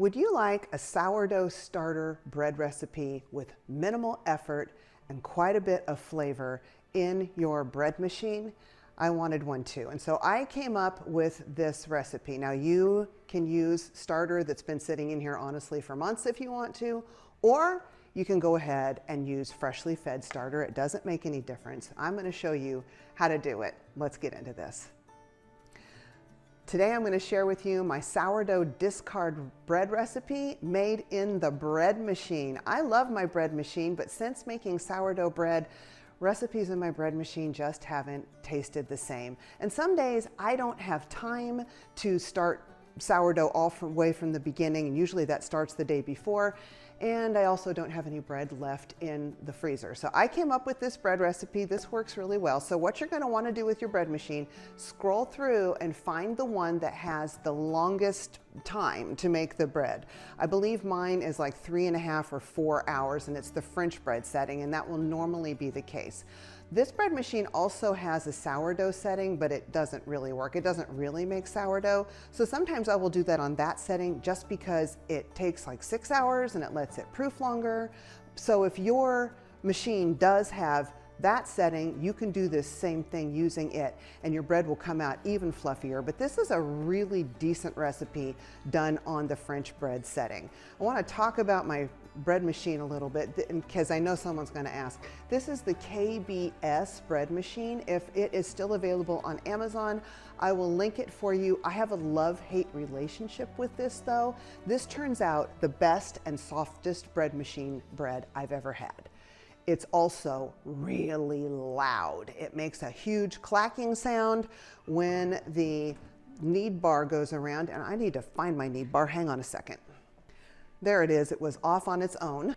Would you like a sourdough starter bread recipe with minimal effort and quite a bit of flavor in your bread machine? I wanted one too. And so I came up with this recipe. Now you can use starter that's been sitting in here honestly for months if you want to, or you can go ahead and use freshly fed starter. It doesn't make any difference. I'm going to show you how to do it. Let's get into this. Today I'm going to share with you my sourdough discard bread recipe made in the bread machine. I love my bread machine, but since making sourdough bread, recipes in my bread machine just haven't tasted the same. And some days I don't have time to start sourdough all the way from the beginning, and usually that starts the day before. And I also don't have any bread left in the freezer. So I came up with this bread recipe. This works really well. So what you're going to want to do with your bread machine, scroll through and find the one that has the longest time to make the bread. I believe mine is like 3.5 or 4 hours, and it's the French bread setting, and that will normally be the case. This bread machine also has a sourdough setting, but it doesn't really work. It doesn't really make sourdough. So sometimes I will do that on that setting just because it takes like 6 hours and it lets it proof longer. So if your machine does have that setting, you can do this same thing using it and your bread will come out even fluffier. But this is a really decent recipe done on the French bread setting. I want to talk about my bread machine a little bit because I know someone's going to ask. This is the KBS bread machine. If it is still available on Amazon, I will link it for you. I have a love-hate relationship with this though. This turns out the best and softest bread machine bread I've ever had. It's also really loud. It makes a huge clacking sound when the knead bar goes around, and I need to find my knead bar. Hang on a second. There it is. It was off on its own,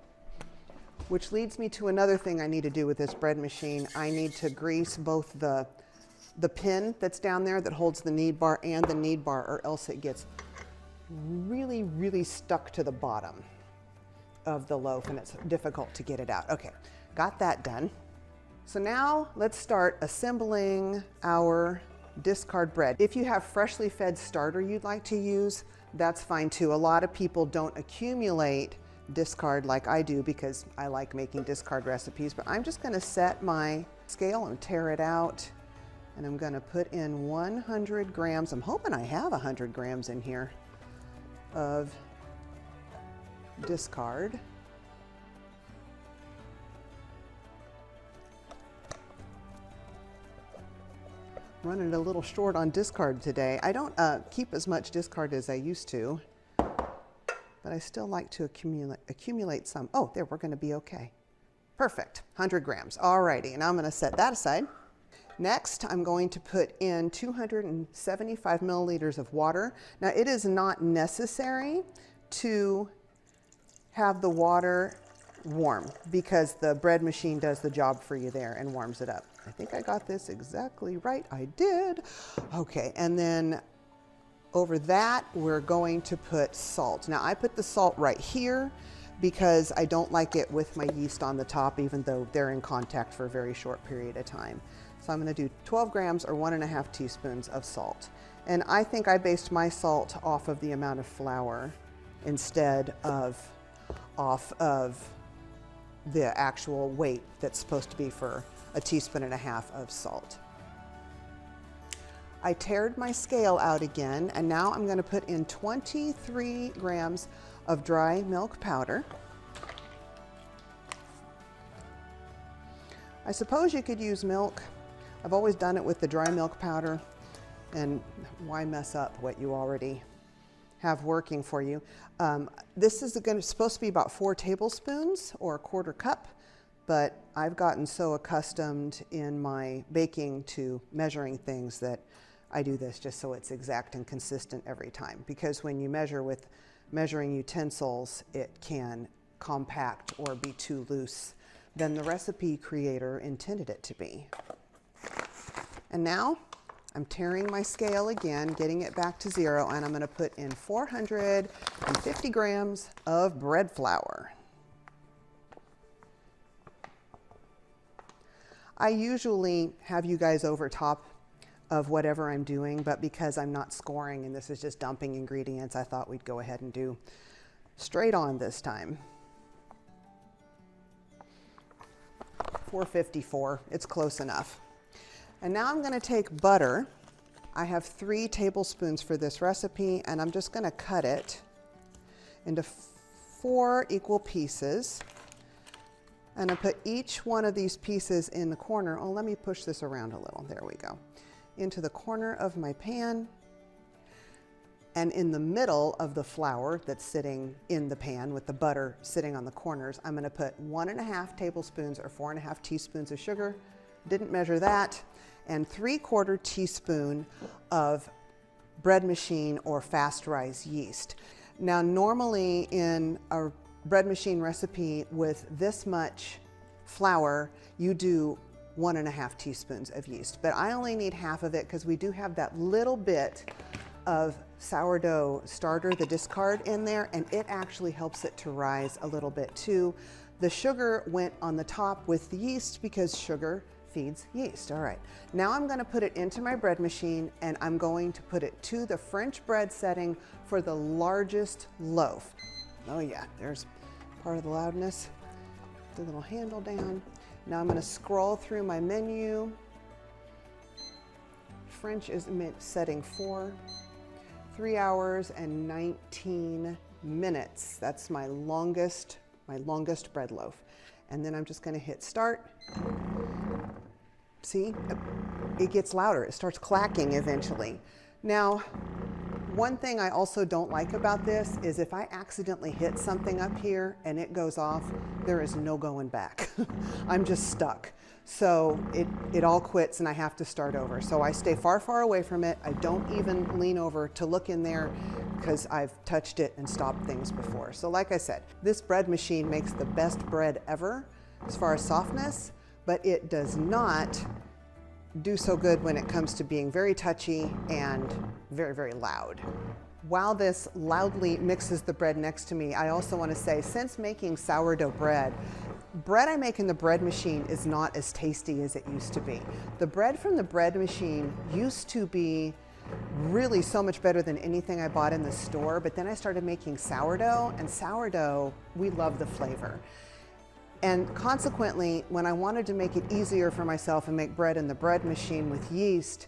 which leads me to another thing I need to do with this bread machine. I need to grease both the pin that's down there that holds the knead bar and the knead bar, or else it gets really, really stuck to the bottom of the loaf and it's difficult to get it out. Okay, got that done. So now let's start assembling our discard bread. If you have freshly fed starter you'd like to use, that's fine too. A lot of people don't accumulate discard like I do because I like making discard recipes, but I'm just going to set my scale and tear it out, and I'm going to put in 100 grams. I'm hoping I have 100 grams in here of discard. Running a little short on discard today. I don't keep as much discard as I used to, but I still like to accumulate some. Oh, there, we're going to be okay. Perfect, 100 grams. Alrighty, and I'm going to set that aside. Next, I'm going to put in 275 milliliters of water. Now, it is not necessary to have the water warm because the bread machine does the job for you there and warms it up. I think I got this exactly right. I did. Okay, and then over that, we're going to put salt. Now, I put the salt right here because I don't like it with my yeast on the top, even though they're in contact for a very short period of time. So I'm going to do 12 grams or 1.5 teaspoons of salt. And I think I based my salt off of the amount of flour instead of off of the actual weight that's supposed to be for 1.5 teaspoons of salt. I tared my scale out again, and now I'm going to put in 23 grams of dry milk powder. I suppose you could use milk. I've always done it with the dry milk powder, and why mess up what you already have working for you. This is supposed to be about 4 tablespoons or 1/4 cup, but I've gotten so accustomed in my baking to measuring things that I do this just so it's exact and consistent every time. Because when you measure with measuring utensils, it can compact or be too loose than the recipe creator intended it to be. And now I'm tearing my scale again, getting it back to 0, and I'm going to put in 450 grams of bread flour. I usually have you guys over top of whatever I'm doing, but because I'm not scoring and this is just dumping ingredients, I thought we'd go ahead and do straight on this time. 454, it's close enough. And now I'm going to take butter. I have 3 tablespoons for this recipe, and I'm just going to cut it into 4 equal pieces. And I put each one of these pieces in the corner. Oh, let me push this around a little. There we go. Into the corner of my pan. And in the middle of the flour that's sitting in the pan with the butter sitting on the corners, I'm going to put 1½ tablespoons or 4½ teaspoons of sugar. Didn't measure that. And 3/4 teaspoon of bread machine or fast rise yeast. Now, normally in a bread machine recipe with this much flour, you do 1½ teaspoons of yeast, but I only need half of it because we do have that little bit of sourdough starter, the discard, in there, and it actually helps it to rise a little bit too. The sugar went on the top with the yeast because sugar feeds yeast. All right, now I'm going to put it into my bread machine, and I'm going to put it to the French bread setting for the largest loaf. Oh yeah, there's part of the loudness. The little handle down. Now I'm going to scroll through my menu. French is setting 4, 3 hours and 19 minutes. That's my longest bread loaf. And then I'm just going to hit start. See, it gets louder. It starts clacking eventually. Now, one thing I also don't like about this is if I accidentally hit something up here and it goes off, there is no going back. I'm just stuck. So it all quits and I have to start over. So I stay far, far away from it. I don't even lean over to look in there because I've touched it and stopped things before. So like I said, this bread machine makes the best bread ever as far as softness, but it does not do so good when it comes to being very touchy and very, very loud. While this loudly mixes the bread next to me, I also want to say, since making sourdough bread I make in the bread machine is not as tasty as it used to be. The bread from the bread machine used to be really so much better than anything I bought in the store, but then I started making sourdough, and sourdough, we love the flavor. And consequently, when I wanted to make it easier for myself and make bread in the bread machine with yeast,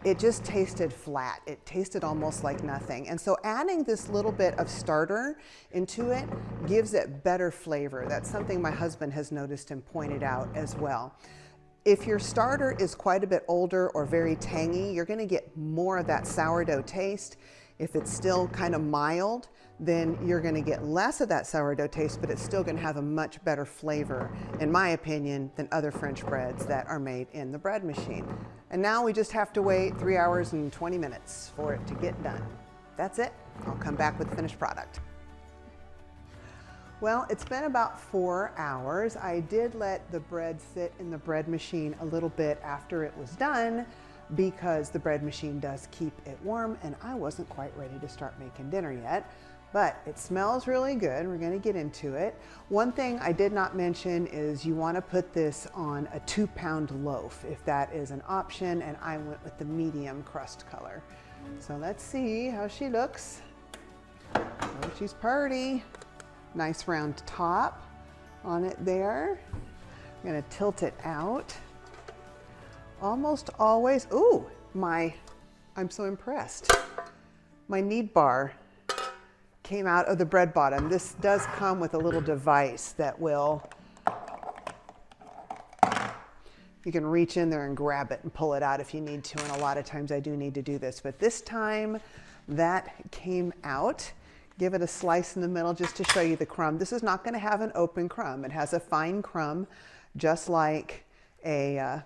it just tasted flat. It tasted almost like nothing. And so adding this little bit of starter into it gives it better flavor. That's something my husband has noticed and pointed out as well. If your starter is quite a bit older or very tangy, you're going to get more of that sourdough taste. If it's still kind of mild, then you're going to get less of that sourdough taste, but it's still going to have a much better flavor, in my opinion, than other French breads that are made in the bread machine. And now we just have to wait 3 hours and 20 minutes for it to get done. That's it. I'll come back with the finished product. Well, it's been about 4 hours. I did let the bread sit in the bread machine a little bit after it was done because the bread machine does keep it warm, and I wasn't quite ready to start making dinner yet. But it smells really good. We're going to get into it. One thing I did not mention is you want to put this on a 2-pound loaf if that is an option, and I went with the medium crust color. So let's see how she looks. Oh, she's pretty. Nice round top on it there. I'm going to tilt it out. Almost always, ooh, I'm so impressed. My knead bar came out of the bread bottom. This does come with a little device that you can reach in there and grab it and pull it out if you need to, and a lot of times I do need to do this, but this time that came out. Give it a slice in the middle just to show you the crumb. This is not going to have an open crumb. It has a fine crumb, just like a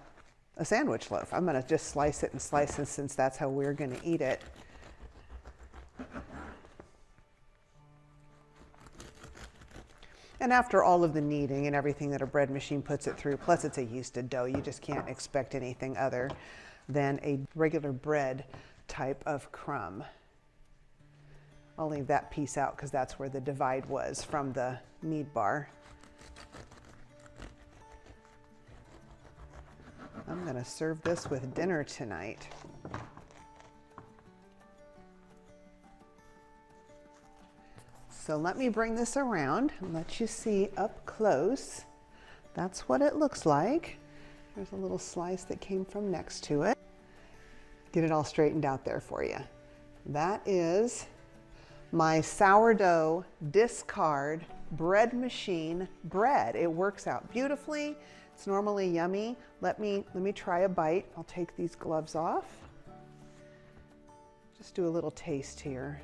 sandwich loaf. I'm going to just slice it and slice it since that's how we're going to eat it. And after all of the kneading and everything that a bread machine puts it through, plus it's a yeasted dough, you just can't expect anything other than a regular bread type of crumb. I'll leave that piece out because that's where the divide was from the knead bar. I'm going to serve this with dinner tonight. So let me bring this around and let you see up close. That's what it looks like. There's a little slice that came from next to it. Get it all straightened out there for you. That is my sourdough discard bread machine bread. It works out beautifully. It's normally yummy. Let me try a bite. I'll take these gloves off. Just do a little taste here.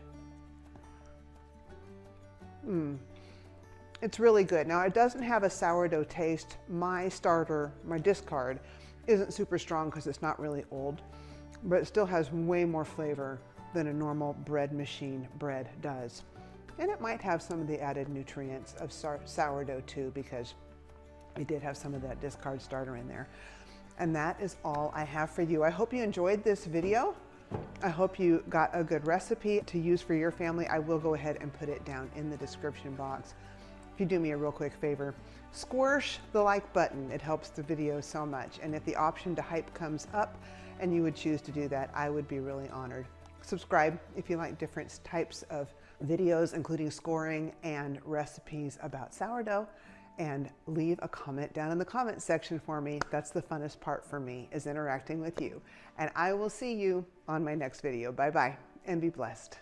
It's really good. Now it doesn't have a sourdough taste. My starter, my discard, isn't super strong because it's not really old, but it still has way more flavor than a normal bread machine bread does. And it might have some of the added nutrients of sourdough too, because we did have some of that discard starter in there. And that is all I have for you. I hope you enjoyed this video. I hope you got a good recipe to use for your family. I will go ahead and put it down in the description box. If you do me a real quick favor, squish the like button. It helps the video so much. And if the option to hype comes up and you would choose to do that, I would be really honored. Subscribe if you like different types of videos, including scoring and recipes about sourdough, and leave a comment down in the comment section for me. That's the funnest part for me, is interacting with you. And I will see you on my next video. Bye-bye, and be blessed.